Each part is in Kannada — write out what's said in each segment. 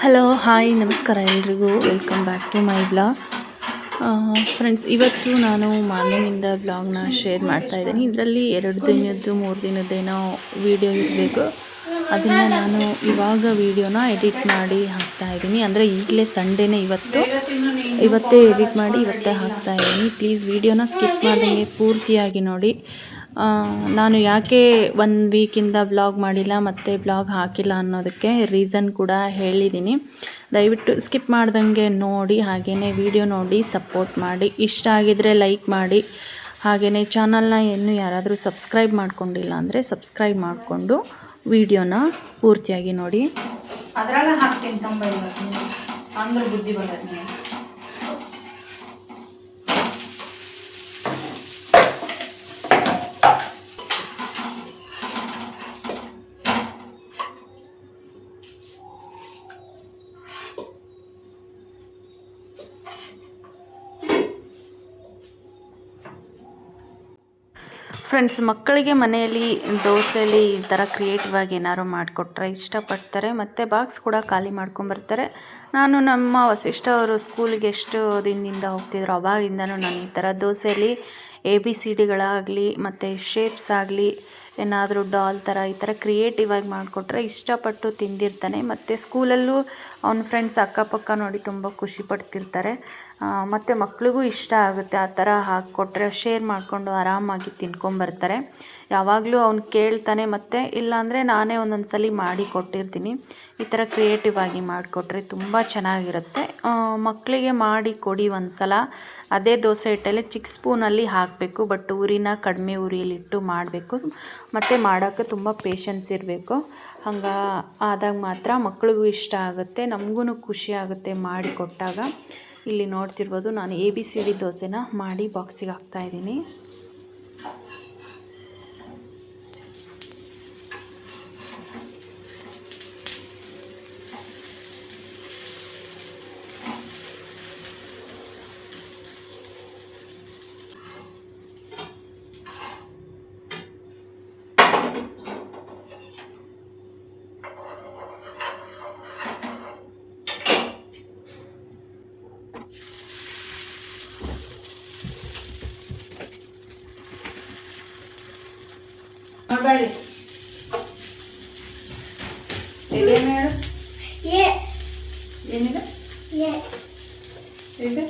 ಹಲೋ ಹಾಯ್ ನಮಸ್ಕಾರ ಎಲ್ರಿಗೂ welcome back to my blog. Friends, ಇವತ್ತು ನಾನು ಮಾರ್ನಿಂಗಿಂದ ಬ್ಲಾಗ್ನ ಶೇರ್ ಮಾಡ್ತಾ ಇದ್ದೀನಿ. ಇದರಲ್ಲಿ 2 ದಿನದ್ದು 3 ದಿನದ್ದೇನೋ ವಿಡಿಯೋ ಇರಬೇಕು. ಅದನ್ನು ನಾನು ಇವಾಗ ವಿಡಿಯೋನ ಎಡಿಟ್ ಮಾಡಿ ಹಾಕ್ತಾ ಇದ್ದೀನಿ. ಅಂದರೆ ಈಗಲೇ ಸಂಡೇನೇ ಇವತ್ತೇ ಎಡಿಟ್ ಮಾಡಿ ಇವತ್ತೇ ಹಾಕ್ತಾ ಇದ್ದೀನಿ. ಪ್ಲೀಸ್ ವಿಡಿಯೋನ ಸ್ಕಿಪ್ ಮಾಡ್ದಂಗೆ ಪೂರ್ತಿಯಾಗಿ ನೋಡಿ. ನಾನು ಯಾಕೆ 1 ವೀಕಿಂದ ಬ್ಲಾಗ್ ಮಾಡಿಲ್ಲ ಮತ್ತು ಬ್ಲಾಗ್ ಹಾಕಿಲ್ಲ ಅನ್ನೋದಕ್ಕೆ ರೀಸನ್ ಕೂಡ ಹೇಳಿದ್ದೀನಿ. ದಯವಿಟ್ಟು ಸ್ಕಿಪ್ ಮಾಡ್ದಂಗೆ ನೋಡಿ, ಹಾಗೆಯೇ ವಿಡಿಯೋ ನೋಡಿ ಸಪೋರ್ಟ್ ಮಾಡಿ. ಇಷ್ಟ ಆಗಿದರೆ ಲೈಕ್ ಮಾಡಿ. ಹಾಗೆಯೇ ಚಾನಲ್ನ ಇನ್ನೂ ಯಾರಾದರೂ ಸಬ್ಸ್ಕ್ರೈಬ್ ಮಾಡ್ಕೊಂಡಿಲ್ಲ ಅಂದರೆ ಸಬ್ಸ್ಕ್ರೈಬ್ ಮಾಡಿಕೊಂಡು ವಿಡಿಯೋನ ಪೂರ್ತಿಯಾಗಿ ನೋಡಿ. ಅದ್ರಾಗ ಹಾಕ್ತೀನಿ ಅಂದ್ರೆ ಬುದ್ಧಿ ಬರ್ತದೆ. ಫ್ರೆಂಡ್ಸ್, ಮಕ್ಕಳಿಗೆ ಮನೆಯಲ್ಲಿ ದೋಸೆಯಲ್ಲಿ ಈ ಥರ ಕ್ರಿಯೇಟಿವ್ ಆಗಿ ಏನಾದ್ರು ಮಾಡಿಕೊಟ್ರೆ ಇಷ್ಟಪಡ್ತಾರೆ ಮತ್ತು ಬಾಕ್ಸ್ ಕೂಡ ಖಾಲಿ ಮಾಡ್ಕೊಂಬರ್ತಾರೆ. ನಾನು ನಮ್ಮ ವಸಿಷ್ಠ ಅವರು ಸ್ಕೂಲಿಗೆ ಎಷ್ಟು ದಿನದಿಂದ ಹೋಗ್ತಿದ್ರು ಅವಾಗಿಂದನೂ ನಾನು ಈ ಥರ ದೋಸೆಯಲ್ಲಿ ABCDಗಳಾಗಲಿ ಮತ್ತು ಶೇಪ್ಸ್ ಆಗಲಿ ಏನಾದರೂ ಡಾಲ್ ಥರ ಈ ಥರ ಕ್ರಿಯೇಟಿವ್ ಆಗಿ ಮಾಡಿಕೊಟ್ರೆ ಇಷ್ಟಪಟ್ಟು ತಿಂದಿರ್ತಾನೆ. ಮತ್ತು ಸ್ಕೂಲಲ್ಲೂ ಅವನ ಫ್ರೆಂಡ್ಸ್ ಅಕ್ಕಪಕ್ಕ ನೋಡಿ ತುಂಬ ಖುಷಿ ಪಡ್ತಿರ್ತಾರೆ. ಮತ್ತು ಮಕ್ಳಿಗೂ ಇಷ್ಟ ಆಗುತ್ತೆ ಆ ಥರ ಹಾಕ್ಕೊಟ್ರೆ. ಶೇರ್ ಮಾಡಿಕೊಂಡು ಆರಾಮಾಗಿ ತಿನ್ಕೊಂಬರ್ತಾರೆ. ಯಾವಾಗಲೂ ಅವ್ನು ಕೇಳ್ತಾನೆ. ಮತ್ತು ಇಲ್ಲಾಂದರೆ ನಾನೇ ಒಂದೊಂದು ಸಲ ಮಾಡಿ ಕೊಟ್ಟಿರ್ತೀನಿ. ಈ ಥರ ಕ್ರಿಯೇಟಿವ್ ಆಗಿ ಮಾಡಿಕೊಟ್ರೆ ತುಂಬ ಚೆನ್ನಾಗಿರುತ್ತೆ. ಮಕ್ಕಳಿಗೆ ಮಾಡಿ ಕೊಡಿ ಒಂದು ಸಲ. ಅದೇ ದೋಸೆ ಹಿಟ್ಟಲ್ಲಿ ಚಿಕ್ಕ ಸ್ಪೂನಲ್ಲಿ ಹಾಕಬೇಕು. ಬಟ್ ಉರಿನ ಕಡಿಮೆ ಉರಿಯಲ್ಲಿಟ್ಟು ಮಾಡಬೇಕು. ಮತ್ತು ಮಾಡೋಕ್ಕೆ ತುಂಬ ಪೇಷನ್ಸ್ ಇರಬೇಕು. ಹಂಗೆ ಆದಾಗ ಮಾತ್ರ ಮಕ್ಳಿಗೂ ಇಷ್ಟ ಆಗುತ್ತೆ, ನಮಗೂ ಖುಷಿ ಆಗುತ್ತೆ ಮಾಡಿ ಕೊಟ್ಟಾಗ. ಇಲ್ಲಿ ನೋಡ್ತಿರ್ಬೋದು, ನಾನು ABCD ದೋಸೆನ ಮಾಡಿ ಬಾಕ್ಸಿಗೆ ಹಾಕ್ತಾಯಿದ್ದೀನಿ. ನೋಡ್ಬೇಡಿ ಇದೇನು ಹೇಳು. ಏನಿದೆ ಇದು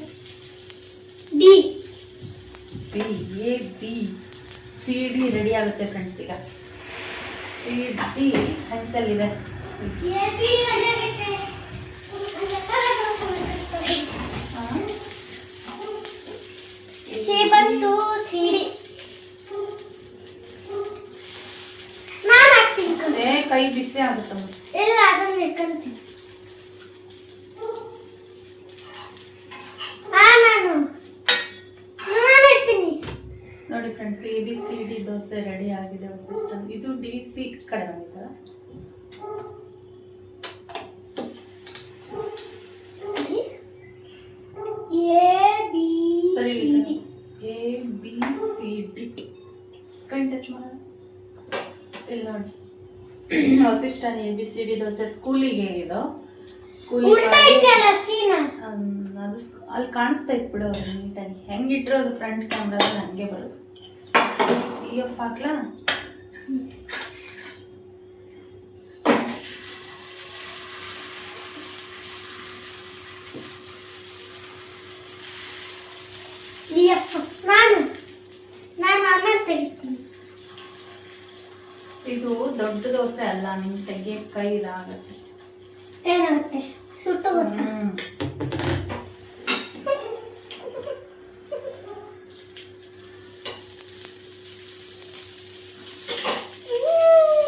ABCD ರೆಡಿ ಆಗುತ್ತೆ ಫ್ರೆಂಡ್ಸ್. ಈಗ CD ಹಂಚಲ್ಲಿದೆ. ಕೈ ಬಿಸಿ ಆಗುತ್ತೆ. ನೋಡಿ ಫ್ರೆಂಡ್ಸ್, ABCD ದೋಸೆ ರೆಡಿ ಆಗಿದೆ. ಸಿಸ್ಟಮ್ ಇದು DC ಕಡೆ ಬಂದಿದೆ. ಸರಿ, ABCD ಸ್ಕ್ರೀನ್ ಟಚ್ ಮಾಡ. ಇಲ್ಲಿ ನೋಡಿ, ವಸಿಷ್ಠನ ABCD ದೋಸೆ ಸ್ಕೂಲಿಗೆ ಇದು. ಸ್ಕೂಲಿಗೆ ಅದು ಅಲ್ಲಿ ಕಾಣಿಸ್ತಾ ಇತ್ತು ಬಿಡು. ಅವ್ರು ನೀಟಾಗಿ ಹೆಂಗಿಟ್ರು ಅದು ಫ್ರಂಟ್ ಕ್ಯಾಮ್ರಾದಲ್ಲಿ ಹಂಗೆ ಬರೋದು. EF ಹಾಕ್ಲಾ? ಇದು ದೊಡ್ಡ ದೋಸೆ ಅಲ್ಲ, ನಿಮ್ ತೆಗಿಯಕ್ಕೆ ಕೈ ಇದಾಗುತ್ತೆ.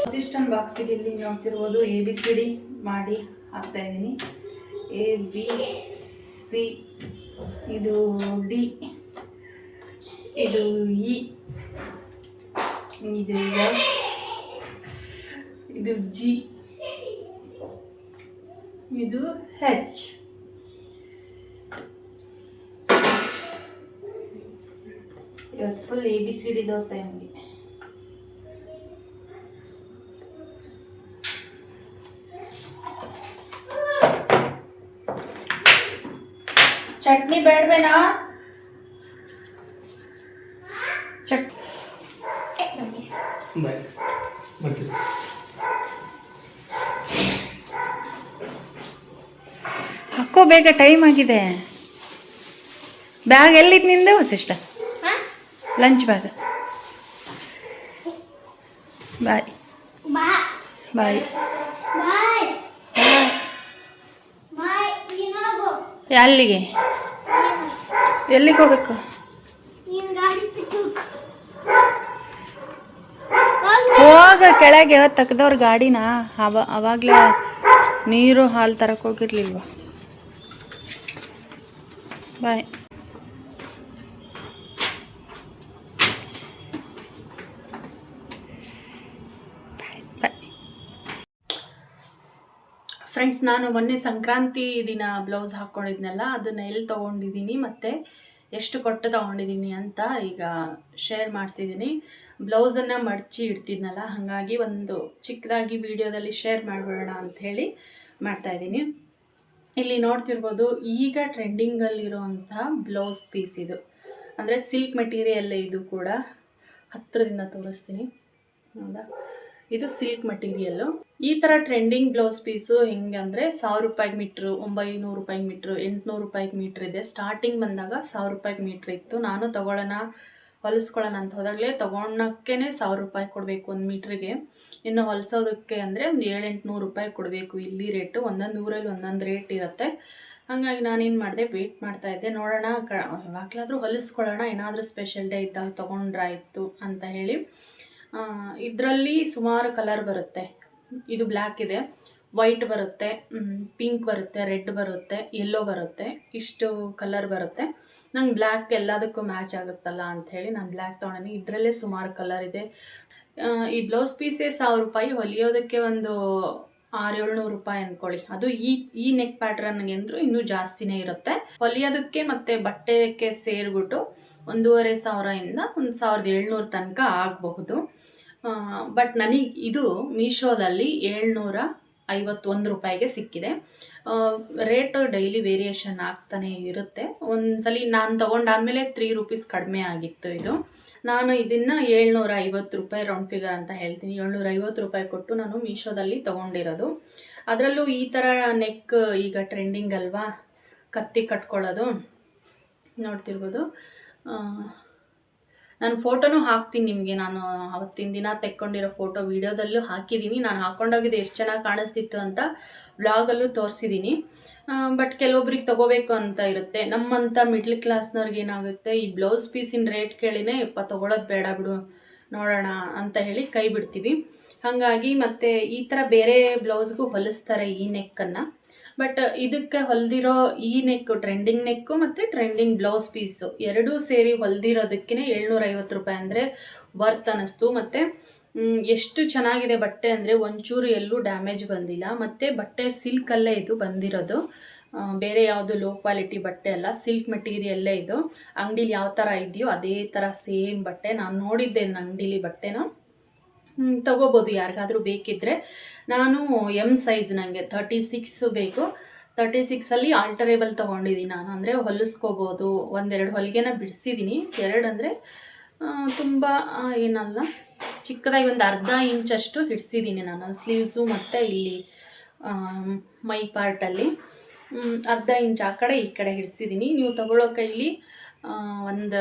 ಅಸಿಸ್ಟೆಂಟ್ ಬಾಕ್ಸಿಗೆ ಇಲ್ಲಿ ನೋಡ್ತಿರ್ಬೋದು ABCD ಮಾಡಿ ಹಾಕ್ತಾ ಇದ್ದೀನಿ. ABC, ಇದು D, ಇದು E, ಇದು F, ಇದು G, ಇದು H. ಇವತ್ತು ಫುಲ್ ABCD ದೋಸೆ ನಮಗೆ. ಚಟ್ನಿ ಬೇಡವೇನಾ? ಹಾಕೋ ಬೇಗ, ಟೈಮ್ ಆಗಿದೆ. ಬ್ಯಾಗ್ ಎಲ್ಲಿತ್ತು ನಿಂದು Vasishtha? Lunch bag. Bye bye. ಅಲ್ಲಿಗೆ ಎಲ್ಲಿಗೆ ಹೋಗ್ಬೇಕು? ಹೋಗ ಕೆಳಗೆ ತೆಗ್ದವ್ರ ಗಾಡಿನ. ಅವಾಗಲೇ ನೀರು ಹಾಲು ತರಕ್ಕೆ ಹೋಗಿರ್ಲಿಲ್ವ? ಬಾಯ್. ಫ್ರೆಂಡ್ಸ್, ನಾನು ಮೊನ್ನೆ ಸಂಕ್ರಾಂತಿ ದಿನ ಬ್ಲೌಸ್ ಹಾಕ್ಕೊಂಡಿದ್ನಲ್ಲ, ಅದನ್ನು ಎಲ್ಲಿ ತೊಗೊಂಡಿದ್ದೀನಿ ಮತ್ತು ಎಷ್ಟು ಕೊಟ್ಟು ತೊಗೊಂಡಿದ್ದೀನಿ ಅಂತ ಈಗ ಶೇರ್ ಮಾಡ್ತಿದ್ದೀನಿ. ಬ್ಲೌಸನ್ನು ಮಡಚಿ ಇಡ್ತಿದ್ನಲ್ಲ, ಹಾಗಾಗಿ ಒಂದು ಚಿಕ್ಕದಾಗಿ ವಿಡಿಯೋದಲ್ಲಿ ಶೇರ್ ಮಾಡಿಬಿಡೋಣ ಅಂಥೇಳಿ ಮಾಡ್ತಾಯಿದ್ದೀನಿ. ಇಲ್ಲಿ ನೋಡ್ತಿರ್ಬೋದು, ಈಗ ಟ್ರೆಂಡಿಂಗಲ್ಲಿರೋವಂಥ ಬ್ಲೌಸ್ ಪೀಸ್ ಇದು. ಅಂದರೆ ಸಿಲ್ಕ್ ಮೆಟೀರಿಯಲ್ಲೇ ಇದು ಕೂಡ. ಹತ್ತಿರದಿಂದ ತೋರಿಸ್ತೀನಿ. ಹೌದಾ, ಇದು ಸಿಲ್ಕ್ ಮೆಟೀರಿಯಲ್ಲು. ಈ ಥರ ಟ್ರೆಂಡಿಂಗ್ ಬ್ಲೌಸ್ ಪೀಸು ಹೆಂಗೆ ಅಂದರೆ 1000 ರೂಪಾಯಿಗೆ ಮೀಟ್ರು, 900 ರೂಪಾಯಿಗೆ ಮೀಟ್ರು, 800 ರೂಪಾಯಿಗೆ ಮೀಟ್ರ್ ಇದೆ. ಸ್ಟಾರ್ಟಿಂಗ್ ಬಂದಾಗ 1000 ರೂಪಾಯಿಗೆ ಮೀಟ್ರ್ ಇತ್ತು. ನಾನು ಹೊಲಿಸ್ಕೊಳ್ಳೋಣ ಅಂತ ಹೋದಾಗಲೇ ತೊಗೊಳಕ್ಕೇ 1000 ರೂಪಾಯಿ ಕೊಡಬೇಕು ಒಂದು ಮೀಟ್ರಿಗೆ. ಇನ್ನು ಹೊಲಿಸೋದಕ್ಕೆ ಅಂದರೆ ಒಂದು 700-800 ರೂಪಾಯಿ ಕೊಡಬೇಕು ಇಲ್ಲಿ ರೇಟು. ಒಂದೊಂದು ಊರಲ್ಲಿ ಒಂದೊಂದು ರೇಟ್ ಇರುತ್ತೆ. ಹಾಗಾಗಿ ನಾನೇನು ಮಾಡಿದೆ, ವೆಯ್ಟ್ ಮಾಡ್ತಾಯಿದ್ದೆ, ನೋಡೋಣ ಯಾವಾಗಲಾದರೂ ಹೊಲಿಸ್ಕೊಳ್ಳೋಣ, ಏನಾದರೂ ಸ್ಪೆಷಲ್ ಡೇ ಇದ್ದಾಗ ತೊಗೊಂಡ್ರಾಯ್ತು ಅಂತ ಹೇಳಿ. ಇದರಲ್ಲಿ ಸುಮಾರು ಕಲರ್ ಬರುತ್ತೆ. ಇದು ಬ್ಲ್ಯಾಕ್ ಇದೆ, ವೈಟ್ ಬರುತ್ತೆ, ಪಿಂಕ್ ಬರುತ್ತೆ, ರೆಡ್ ಬರುತ್ತೆ, ಯೆಲ್ಲೋ ಬರುತ್ತೆ, ಇಷ್ಟು ಕಲರ್ ಬರುತ್ತೆ. ನಂಗೆ ಬ್ಲ್ಯಾಕ್ ಎಲ್ಲದಕ್ಕೂ ಮ್ಯಾಚ್ ಆಗುತ್ತಲ್ಲ ಅಂಥೇಳಿ ನಾನು ಬ್ಲ್ಯಾಕ್ ತೊಗೊಂಡಿನಿ. ಇದರಲ್ಲೇ ಸುಮಾರು ಕಲರ್ ಇದೆ. ಈ ಬ್ಲೌಸ್ ಪೀಸೇ 1000 ರೂಪಾಯಿ, ಹೊಲಿಯೋದಕ್ಕೆ ಒಂದು 600-700 ರೂಪಾಯಿ ಅಂದ್ಕೊಳ್ಳಿ. ಅದು ಈ ನೆಕ್ ಪ್ಯಾಟ್ರನ್ಗೆ ಅಂದರೂ ಇನ್ನೂ ಜಾಸ್ತಿನೇ ಇರುತ್ತೆ. ಹೊಲಿಯೋದಕ್ಕೆ ಮತ್ತು ಬಟ್ಟೆಗೆ ಸೇರಿಬಿಟ್ಟು 1500ಇಂದ 1700 ತನಕ ಆಗಬಹುದು. ಬಟ್ ನನಗೆ ಇದು ಮೀಶೋದಲ್ಲಿ 751 ರೂಪಾಯಿಗೆ ಸಿಕ್ಕಿದೆ. ರೇಟು ಡೈಲಿ ವೇರಿಯೇಷನ್ ಆಗ್ತಾನೆ ಇರುತ್ತೆ. ಒಂದ್ಸಲಿ ನಾನು ತೊಗೊಂಡಾದಮೇಲೆ 3 ರೂಪೀಸ್ ಕಡಿಮೆ ಆಗಿತ್ತು ಇದು. ನಾನು ಇದನ್ನು 750 ರೂಪಾಯಿ ರೌಂಡ್ ಫಿಗರ್ ಅಂತ ಹೇಳ್ತೀನಿ, 750 ರೂಪಾಯಿ ಕೊಟ್ಟು ನಾನು ಮೀಶೋದಲ್ಲಿ ತೊಗೊಂಡಿರೋದು. ಅದರಲ್ಲೂ ಈ ಥರ ನೆಕ್ ಈಗ ಟ್ರೆಂಡಿಂಗ್ ಅಲ್ವಾ, ಕತ್ತಿ ಕಟ್ಕೊಳ್ಳೋದು. ನೋಡ್ತಿರ್ಬೋದು, ನಾನು ಫೋಟೋನೂ ಹಾಕ್ತೀನಿ ನಿಮಗೆ. ನಾನು ಅವತ್ತಿನ ದಿನ ತೆಕ್ಕೊಂಡಿರೋ ಫೋಟೋ ವೀಡಿಯೋದಲ್ಲೂ ಹಾಕಿದ್ದೀನಿ. ನಾನು ಹಾಕ್ಕೊಂಡೋಗಿದ್ದು ಎಷ್ಟು ಚೆನ್ನಾಗಿ ಕಾಣಿಸ್ತಿತ್ತು ಅಂತ ವ್ಲಾಗಲ್ಲೂ ತೋರಿಸಿದ್ದೀನಿ. ಬಟ್ ಕೆಲವೊಬ್ರಿಗೆ ತೊಗೋಬೇಕು ಅಂತ ಇರುತ್ತೆ. ನಮ್ಮಂಥ ಮಿಡ್ಲ್ ಕ್ಲಾಸ್ನವ್ರಿಗೆ ಏನಾಗುತ್ತೆ, ಈ ಬ್ಲೌಸ್ ಪೀಸಿನ ರೇಟ್ ಕೇಳಿನೇ ತೊಗೊಳೋದು ಬೇಡ ಬಿಡು, ನೋಡೋಣ ಅಂತ ಹೇಳಿ ಕೈ ಬಿಡ್ತೀವಿ. ಹಾಗಾಗಿ ಮತ್ತು ಈ ಥರ ಬೇರೆ ಬ್ಲೌಸ್ಗೂ ಹೊಲಿಸ್ತಾರೆ ಈ ನೆಕ್ಕನ್ನು. ಬಟ್ ಇದಕ್ಕೆ ಹೊಲಿದಿರೋ ಈ ನೆಕ್ಕು, ಟ್ರೆಂಡಿಂಗ್ ನೆಕ್ಕು ಮತ್ತು ಟ್ರೆಂಡಿಂಗ್ ಬ್ಲೌಸ್ ಪೀಸು ಎರಡೂ ಸೇರಿ ಹೊಲಿದಿರೋದಕ್ಕೇ 750 ರೂಪಾಯಿ ಅಂದರೆ ವರ್ತ್ ಅನ್ನಿಸ್ತು. ಮತ್ತು ಎಷ್ಟು ಚೆನ್ನಾಗಿದೆ ಬಟ್ಟೆ ಅಂದರೆ ಒಂಚೂರು ಎಲ್ಲೂ ಡ್ಯಾಮೇಜ್ ಬಂದಿಲ್ಲ. ಮತ್ತು ಬಟ್ಟೆ ಸಿಲ್ಕಲ್ಲೇ ಇದು ಬಂದಿರೋದು, ಬೇರೆ ಯಾವುದು ಲೋ ಕ್ವಾಲಿಟಿ ಬಟ್ಟೆ ಅಲ್ಲ, ಸಿಲ್ಕ್ ಮೆಟೀರಿಯಲ್ಲೇ ಇದು. ಅಂಗಡೀಲಿ ಯಾವ ಥರ ಇದೆಯೋ ಅದೇ ಥರ ಸೇಮ್ ಬಟ್ಟೆ. ನಾನು ನೋಡಿದ್ದೆ ಅಂಗಡೀಲಿ ಬಟ್ಟೆನ. ತೊಗೋಬೋದು ಯಾರಿಗಾದರೂ ಬೇಕಿದ್ದರೆ. ನಾನು ಎಮ್ ಸೈಜ್, ನನಗೆ 36 ಬೇಕು. 36ಅಲ್ಲಿ ಆಲ್ಟರೇಬಲ್ ತೊಗೊಂಡಿದ್ದೀನಿ ನಾನು. ಅಂದರೆ ಹೊಲಿಸ್ಕೋಬೋದು. 1-2 ಹೊಲಿಗೆನ ಬಿಡಿಸಿದ್ದೀನಿ. 2 ಅಂದರೆ ತುಂಬ ಏನಲ್ಲ, ಚಿಕ್ಕದಾಗಿ ಒಂದು ಅರ್ಧ ಇಂಚಷ್ಟು ಹಿಡಿಸಿದ್ದೀನಿ ನಾನು ಸ್ಲೀವ್ಸು ಮತ್ತು ಇಲ್ಲಿ ಮೈ ಪಾರ್ಟಲ್ಲಿ ಅರ್ಧ ಇಂಚ್ ಆ ಕಡೆ ಈ ಕಡೆ ಹಿಡಿಸಿದ್ದೀನಿ. ನೀವು ತೊಗೊಳ್ಳೋ ಕೈಲಿ ಒಂದು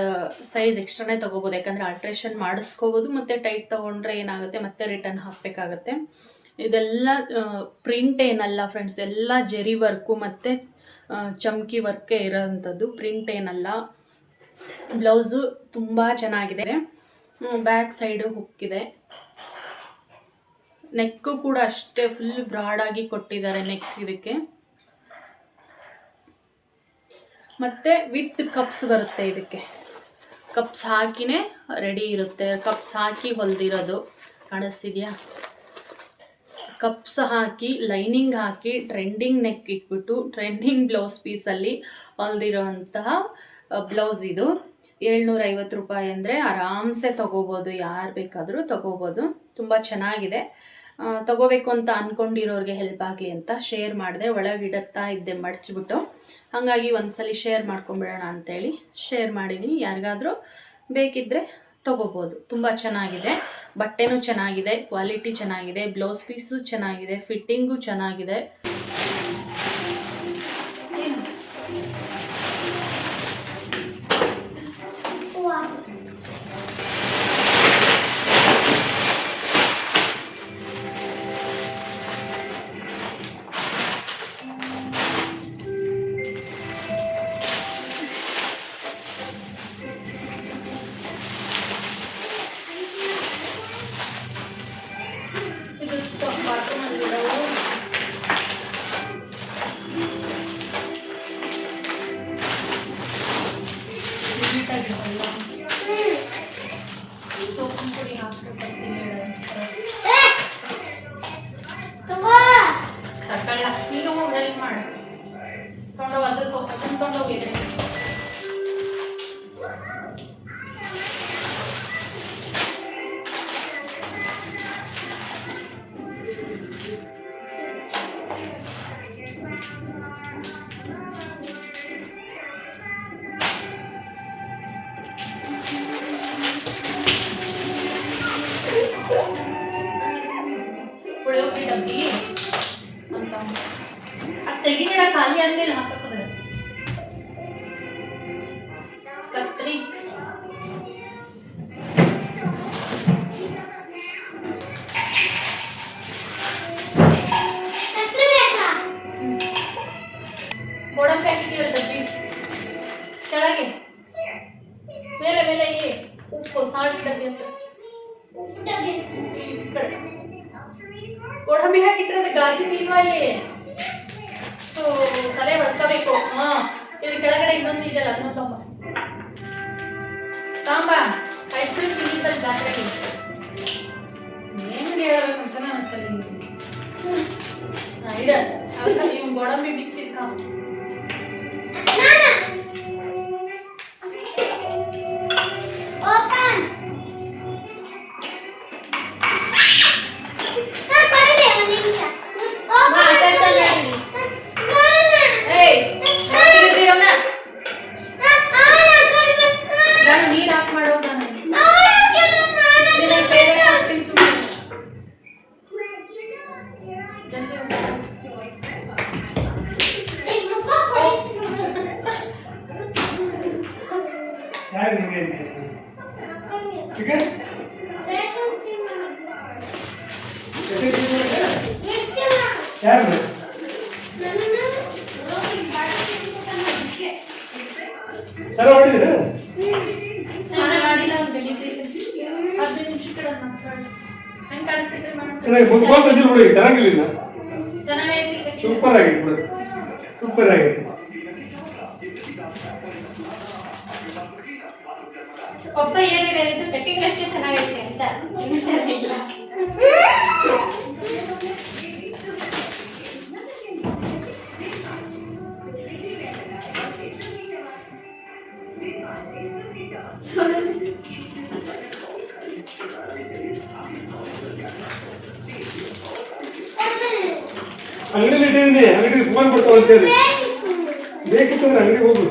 ಸೈಜ್ ಎಕ್ಸ್ಟ್ರಾನೇ ತೊಗೋಬೋದು, ಯಾಕಂದರೆ ಆಲ್ಟ್ರೇಷನ್ ಮಾಡಿಸ್ಕೋಬೋದು. ಮತ್ತು ಟೈಟ್ ತೊಗೊಂಡ್ರೆ ಏನಾಗುತ್ತೆ, ಮತ್ತೆ ರಿಟರ್ನ್ ಹಾಕಬೇಕಾಗತ್ತೆ. ಇದೆಲ್ಲ ಪ್ರಿಂಟ್ ಏನಲ್ಲ ಫ್ರೆಂಡ್ಸ್, ಎಲ್ಲ ಜರಿ ವರ್ಕು ಮತ್ತು ಚಮ್ಕಿ ವರ್ಕೇ ಇರೋವಂಥದ್ದು, ಪ್ರಿಂಟ್ ಏನಲ್ಲ. ಬ್ಲೌಸು ತುಂಬ ಚೆನ್ನಾಗಿದೆ. Back side ಹುಕ್ಕಿದೆ. ನೆಕ್ಕು ಕೂಡ ಅಷ್ಟೇ ಫುಲ್ ಬ್ರಾಡಾಗಿ ಕೊಟ್ಟಿದ್ದಾರೆ ನೆಕ್ ಇದಕ್ಕೆ. ಮತ್ತು ವಿತ್ ಕಪ್ಸ್ ಬರುತ್ತೆ ಇದಕ್ಕೆ. ಕಪ್ಸ್ ಹಾಕಿನೇ ರೆಡಿ ಇರುತ್ತೆ. ಕಪ್ಸ್ ಹಾಕಿ ಹೊಲಿದಿರೋದು ಕಾಣಿಸ್ತಿದೆಯಾ? ಕಪ್ಸ್ ಹಾಕಿ ಲೈನಿಂಗ್ ಹಾಕಿ ಟ್ರೆಂಡಿಂಗ್ ನೆಕ್ ಇಟ್ಬಿಟ್ಟು ಟ್ರೆಂಡಿಂಗ್ ಬ್ಲೌಸ್ ಪೀಸಲ್ಲಿ ಹೊಲಿದಿರೋಂತಹ ಬ್ಲೌಸ್ ಇದು. 750 ರೂಪಾಯಿ ಅಂದರೆ ಆರಾಮ್ಸೆ ತೊಗೋಬೋದು, ಯಾರು ಬೇಕಾದರೂ ತೊಗೋಬೋದು. ತುಂಬ ಚೆನ್ನಾಗಿದೆ. ತಗೋಬೇಕು ಅಂತ ಅಂದ್ಕೊಂಡಿರೋರಿಗೆ ಹೆಲ್ಪ್ ಆಗಲಿ ಅಂತ ಶೇರ್ ಮಾಡಿದೆ. ಒಳಗಿಡುತ್ತಾ ಇದ್ದೆ ಮಡಚಿಬಿಟ್ಟು, ಹಾಗಾಗಿ ಒಂದ್ಸಲಿ ಶೇರ್ ಮಾಡ್ಕೊಂಬಿಡೋಣ ಅಂತೇಳಿ ಶೇರ್ ಮಾಡಿದ್ದೀನಿ. ಯಾರಿಗಾದರೂ ಬೇಕಿದ್ದರೆ ತೊಗೋಬೋದು. ತುಂಬ ಚೆನ್ನಾಗಿದೆ, ಬಟ್ಟೆನೂ ಚೆನ್ನಾಗಿದೆ, ಕ್ವಾಲಿಟಿ ಚೆನ್ನಾಗಿದೆ, ಬ್ಲೌಸ್ ಪೀಸು ಚೆನ್ನಾಗಿದೆ, ಫಿಟ್ಟಿಂಗು ಚೆನ್ನಾಗಿದೆ. ನೀನು ಹೋಗಿ ಹೆಲ್ಪ್ ಮಾಡು, ತೊಗೊಂಡೋಗಿ ಅದು ಸೋಪ್ ಅದನ್ನು ತೊಗೊಂಡೋಗಿದ್ರೆ ಪುಳಿಯೋಗರೆ ಡಬ್ಬಿ ಅಂತ ಅದು ತೆಗಿಬೇಡ, ಖಾಲಿ ಆದ್ಮೇಲೆ ಹಾಕತ್ತದೆ ಕತ್ರಿ. ಗೋಡಂಬಿ ಹಾಕಿದ್ದೀವಿ ಡಬ್ಬಿ ಕೆಳಗೆ, ಮೇಲೆ ಮೇಲೆ ಇದೆ ಉಪ್ಪು ಸಾಲ್ಟ್ ಡಬ್ಬಿ ಅಂತ ಈ ಕಡೆ ಗೋಡಂಬಿ ಹಾಕಿಟ್ರೆ ಅದು ಗಾಜಿ ಇಲ್ವಾ ಇಲ್ಲಿ, ತಲೆ ಹೊಡ್ಕೋಬೇಕು. ಹಾ, ಇದು ಕೆಳಗಡೆ ಇನ್ನೊಂದು ಇದೆಯಲ್ಲ ಅದನ್ನ ತಾಂಬ ಐಸ್ ಕ್ರೀಮ್ ತಿಂದಿದ್ದಲ್ಲಿ ಜಾತ್ರೆಗೆ ಏನು ಹೇಳಬೇಕಂತ ಅನ್ಸಲ್ಲ. ಇಡ ಅದಕ್ಕೆ ನೀವು ಗೋಡಂಬಿ ಬಿಚ್ಚಿಕ್ಕ ನೀರ್ ಆಫ್ ಮಾಡೋ ಸರ ಹೊಡಿದ್ರೆ ಸ್ನಾನ ಮಾಡಿಲ್ಲ ಒಂದು ಗಲೀಜು 15 ನಿಮಿಷ ಕಡೆ ಹೆಂಗೆ ಕಾಣಿಸ್ತೈತ್ರಿ ಚೆನ್ನಾಗಿ ಮುಗ್ಕೊಂಡು ಬಂದಿಲ್ಲ ಬಿಡಿ, ತರಂಗಿಲ್ಲ. ಚೆನ್ನಾಗೈತಿ, ಸೂಪರ್ ಆಗೈತೆ ಬಿಡು, ಸೂಪರ್ ಆಗೈತೆ. ಪಪ್ಪ ಏನು ಹೇಳಿದ್ದು ಕಟ್ಟಿಂಗ್ ಅಷ್ಟೇ ಚೆನ್ನಾಗೈತೆ ಅಂತ, ಚೆನ್ನಾಗಿಲ್ಲ. ಅಂಗಡಿಲಿ ಇಟ್ಟಿದ್ದೀನಿ, ಅಂಗಡಿಗೆ ಫೋನ್ ಬರ್ತಾವ ಅಂತೇಳಿ ಬೇಕಿತ್ತು ಅಂದ್ರೆ ಅಂಗಡಿಗೆ ಹೋಗು.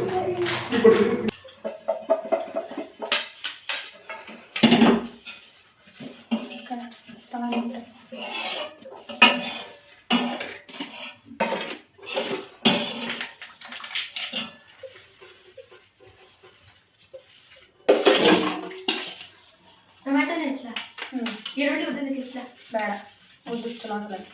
ಟೊಮ್ಯಾಟೋನೇ ಹಚ್ಚಲ, ಈರುಳ್ಳಿ ಉದ್ದದಕ್ಕಿತ್ತಲ ಬೇಡ, ಉದ್ದು ಚಲೋ ಆಗಲ್ಲ.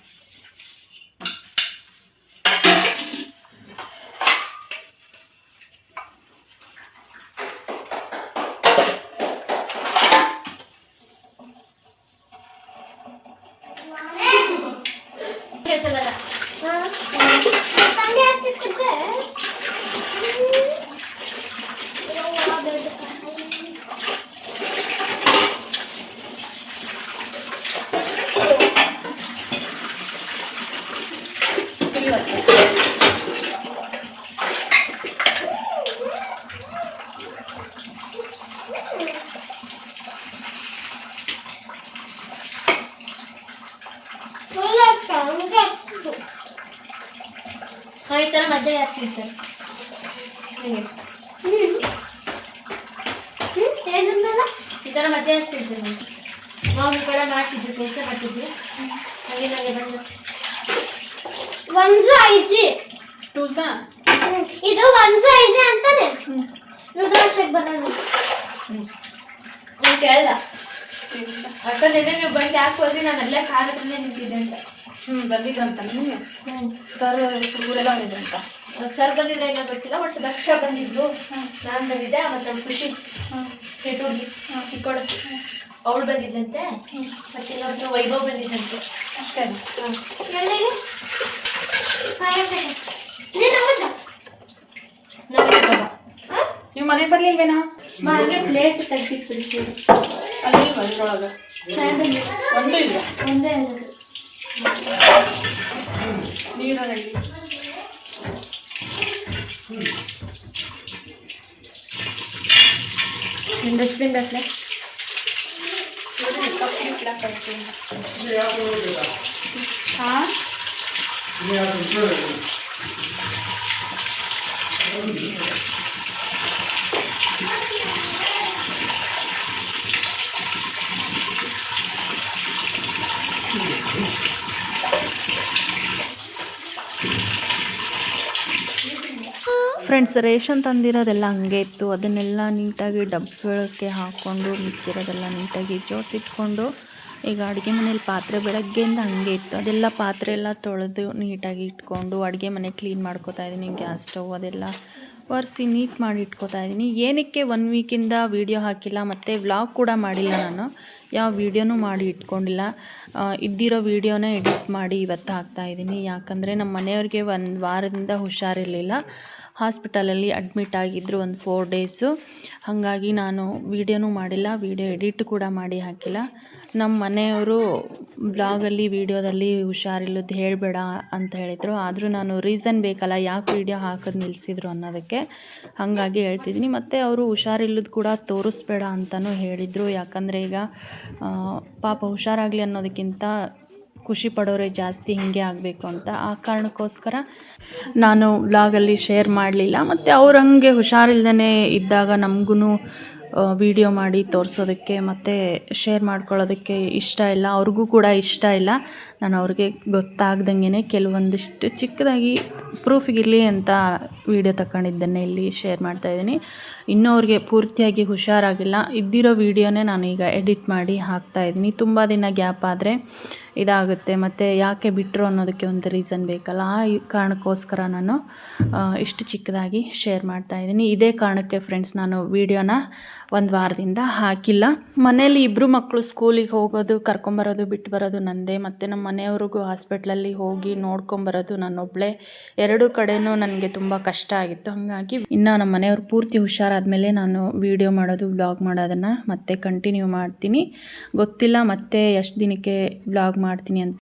ಈ ಥರ ಮಧ್ಯೆ ಹಾಕ್ತಿರ್ತಾರೆ ಹೀಗೆ ಏನಂದಲ್ಲ ಈ ಥರ ಮಧ್ಯೆ ಹಾಕ್ತಿರ್ತಾರೆ ನಾನು ನಾವು ಈ ಕಡೆ ಮಾಡ್ತಿದ್ವಿ ಕೆಲಸ ಮಾಡ್ತಿದ್ವಿ ಹಾಗೆ ನನಗೆ ಬಂದು ಒಂದು ಐಜಿ ಟೂಲ್ಸಾ ಇದು ಒಂದು ಐಜಿ ಅಂತಾನೆ ರುದ್ರಾಕ್ಷಕ್ಕೆ ಬರೋದು ನೀನು ಕೇಳ್ದ ಅಕ್ಕ ನೆನ್ನೆ ನೀವು ಬಂದು ಯಾಕೆ ಹೋದ್ರಿ ನಾನು ಅಲ್ಲೇ ಕಾಲತ್ರನೇ ನಿಂತಿದ್ದೆ ಅಂತ ಬಂದಿದ್ರಂತ ನಿಮಗೆ ಸರ್ ಹುಡುಗರೆಲ್ಲ ಬಂದಿದ್ರಂತ ಸರ್ ಬಂದಿದ್ರೆ ಏನೋ ಗೊತ್ತಿಲ್ಲ ಬಟ್ ದಕ್ಷ ಬಂದಿದ್ರು ನಾನು ಬಂದಿದ್ದೆ ಮತ್ತು ಖುಷಿ ಹುಡುಗಿ ಚಿಕ್ಕೋಳು ಅವಳು ಬಂದಿದ್ದಂತೆ ಮತ್ತೆ ಇನ್ನೊಬ್ಬರು ವೈಭವ್ ಬಂದಿದ್ದಂತೆ ಅಷ್ಟೇ ನೀವು ಮನೆಗೆ ಬರ್ಲಿಲ್ವೇನಾ ಹಾಗೆ ಪ್ಲೇಟ್ ತೆಗ್ದಿಟ್ಬಿಡ್ತೀವಿ ಅಲ್ಲಿ ಇದ್ರೊಳಗೆ ಒಂದು ಇಲ್ಲ ಒಂದೇ ನೀರಲ್ಲಿ ಡಸ್ಟ್ಬಿನ್ ಹಾಕ್ಲೆ ಹಾಂ ಫ್ರೆಂಡ್ಸ್ ರೇಷನ್ ತಂದಿರೋದೆಲ್ಲ ಹಂಗೆ ಇತ್ತು. ಅದನ್ನೆಲ್ಲ ನೀಟಾಗಿ ಡಬ್ಬಕ್ಕೆ ಹಾಕ್ಕೊಂಡು ಮಿಕ್ಕಿರೋದೆಲ್ಲ ನೀಟಾಗಿ ಜೋಡಿಸಿಟ್ಕೊಂಡು ಈಗ ಅಡುಗೆ ಮನೇಲಿ ಪಾತ್ರೆ ಬೆಳಗ್ಗೆಯಿಂದ ಹಂಗೆ ಇತ್ತು. ಅದೆಲ್ಲ ಪಾತ್ರೆ ಎಲ್ಲ ತೊಳೆದು ನೀಟಾಗಿ ಇಟ್ಕೊಂಡು ಅಡುಗೆ ಮನೆ ಕ್ಲೀನ್ ಮಾಡ್ಕೋತಾ ಇದ್ದೀನಿ. ಗ್ಯಾಸ್ ಸ್ಟವ್ ಅದೆಲ್ಲ ಒರೆಸಿ ನೀಟ್ ಮಾಡಿ ಇಟ್ಕೋತಾ ಇದ್ದೀನಿ. ಏನಕ್ಕೆ 1 ವೀಕಿಂದ ವೀಡಿಯೋ ಹಾಕಿಲ್ಲ ಮತ್ತು ವ್ಲಾಗ್ ಕೂಡ ಮಾಡಿಲ್ಲ. ನಾನು ಯಾವ ವೀಡಿಯೋನೂ ಮಾಡಿ ಇಟ್ಕೊಂಡಿಲ್ಲ. ಇದ್ದಿರೋ ವೀಡಿಯೋನೇ ಎಡಿಟ್ ಮಾಡಿ ಇವತ್ತು ಹಾಕ್ತಾಯಿದ್ದೀನಿ. ಯಾಕಂದರೆ ನಮ್ಮ ಮನೆಯವ್ರಿಗೆ 1 ವಾರದಿಂದ ಹುಷಾರಿರಲಿಲ್ಲ. ಹಾಸ್ಪಿಟಲಲ್ಲಿ ಅಡ್ಮಿಟ್ ಆಗಿದ್ದರು ಒಂದು 4 ಡೇಸು. ಹಾಗಾಗಿ ನಾನು ವೀಡಿಯೋನೂ ಮಾಡಿಲ್ಲ, ವೀಡಿಯೋ ಎಡಿಟ್ ಕೂಡ ಮಾಡಿ ಹಾಕಿಲ್ಲ. ನಮ್ಮ ಮನೆಯವರು ವ್ಲಾಗಲ್ಲಿ ವೀಡಿಯೋದಲ್ಲಿ ಹುಷಾರಿಲ್ಲದ್ದು ಹೇಳಬೇಡ ಅಂತ ಹೇಳಿದರು. ಆದರೂ ನಾನು ರೀಸನ್ ಬೇಕಲ್ಲ ಯಾಕೆ ವೀಡಿಯೋ ಹಾಕೋದು ನಿಲ್ಲಿಸಿದ್ರು ಅನ್ನೋದಕ್ಕೆ, ಹಾಗಾಗಿ ಹೇಳ್ತಿದ್ದೀನಿ. ಮತ್ತು ಅವರು ಹುಷಾರಿಲ್ಲದ್ದು ಕೂಡ ತೋರಿಸ್ಬೇಡ ಅಂತಲೂ ಹೇಳಿದರು. ಯಾಕಂದರೆ ಈಗ ಪಾಪ ಹುಷಾರಾಗಲಿ ಅನ್ನೋದಕ್ಕಿಂತ ಖುಷಿ ಪಡೋರೇ ಜಾಸ್ತಿ ಹಿಂಗೆ ಆಗಬೇಕು ಅಂತ. ಆ ಕಾರಣಕ್ಕೋಸ್ಕರ ನಾನು ವ್ಲಾಗಲ್ಲಿ ಶೇರ್ ಮಾಡಲಿಲ್ಲ. ಮತ್ತು ಅವ್ರು ಹಂಗೆ ಹುಷಾರಿಲ್ದೇ ಇದ್ದಾಗ ನಮಗೂ ವಿಡಿಯೋ ಮಾಡಿ ತೋರಿಸೋದಕ್ಕೆ ಮತ್ತು ಶೇರ್ ಮಾಡ್ಕೊಳ್ಳೋದಕ್ಕೆ ಇಷ್ಟ ಇಲ್ಲ. ಅವ್ರಿಗೂ ಕೂಡ ಇಷ್ಟ ಇಲ್ಲ. ನಾನು ಅವ್ರಿಗೆ ಗೊತ್ತಾಗ್ದಂಗೆ ಕೆಲವೊಂದಿಷ್ಟು ಚಿಕ್ಕದಾಗಿ ಪ್ರೂಫಿಗಿರಲಿ ಅಂತ ವಿಡಿಯೋ ತಗೊಂಡಿದ್ದನ್ನೇ ಇಲ್ಲಿ ಶೇರ್ ಮಾಡ್ತಾಯಿದ್ದೀನಿ. ಇನ್ನೂ ಅವ್ರಿಗೆ ಪೂರ್ತಿಯಾಗಿ ಹುಷಾರಾಗಿಲ್ಲ. ಇದ್ದಿರೋ ವೀಡಿಯೋನೇ ನಾನು ಈಗ ಎಡಿಟ್ ಮಾಡಿ ಹಾಕ್ತಾಯಿದ್ದೀನಿ. ತುಂಬ ದಿನ ಗ್ಯಾಪ್ ಆದರೆ ಇದಾಗುತ್ತೆ, ಮತ್ತು ಯಾಕೆ ಬಿಟ್ಟರು ಅನ್ನೋದಕ್ಕೆ ಒಂದು ರೀಸನ್ ಬೇಕಲ್ಲ. ಆ ಕಾರಣಕ್ಕೋಸ್ಕರ ನಾನು ಇಷ್ಟು ಚಿಕ್ಕದಾಗಿ ಶೇರ್ ಮಾಡ್ತಾಯಿದ್ದೀನಿ. ಇದೇ ಕಾರಣಕ್ಕೆ ಫ್ರೆಂಡ್ಸ್ ನಾನು ವೀಡಿಯೋನ 1 ವಾರದಿಂದ ಹಾಕಿಲ್ಲ. ಮನೇಲಿ 2 ಮಕ್ಕಳು ಸ್ಕೂಲಿಗೆ ಹೋಗೋದು, ಕರ್ಕೊಂಬರೋದು, ಬಿಟ್ಟು ಬರೋದು ನಂದೇ. ಮತ್ತು ನಮ್ಮ ಮನೆಯವ್ರಿಗೂ ಹಾಸ್ಪಿಟ್ಲಲ್ಲಿ ಹೋಗಿ ನೋಡ್ಕೊಂಬರೋದು ನಾನೊಬ್ಬಳೇ. 2 ಕಡೆಯೂ ನನಗೆ ತುಂಬ ಕಷ್ಟ ಆಗಿತ್ತು. ಹಾಗಾಗಿ ಇನ್ನು ನಮ್ಮ ಮನೆಯವ್ರು ಪೂರ್ತಿ ಹುಷಾರಾದಮೇಲೆ ನಾನು ವೀಡಿಯೋ ಮಾಡೋದು, ವ್ಲಾಗ್ ಮಾಡೋದನ್ನು ಮತ್ತೆ ಕಂಟಿನ್ಯೂ ಮಾಡ್ತೀನಿ. ಗೊತ್ತಿಲ್ಲ ಮತ್ತೆ ಎಷ್ಟು ದಿನಕ್ಕೆ ವ್ಲಾಗ್ ಮಾಡ್ತೀನಿ ಅಂತ.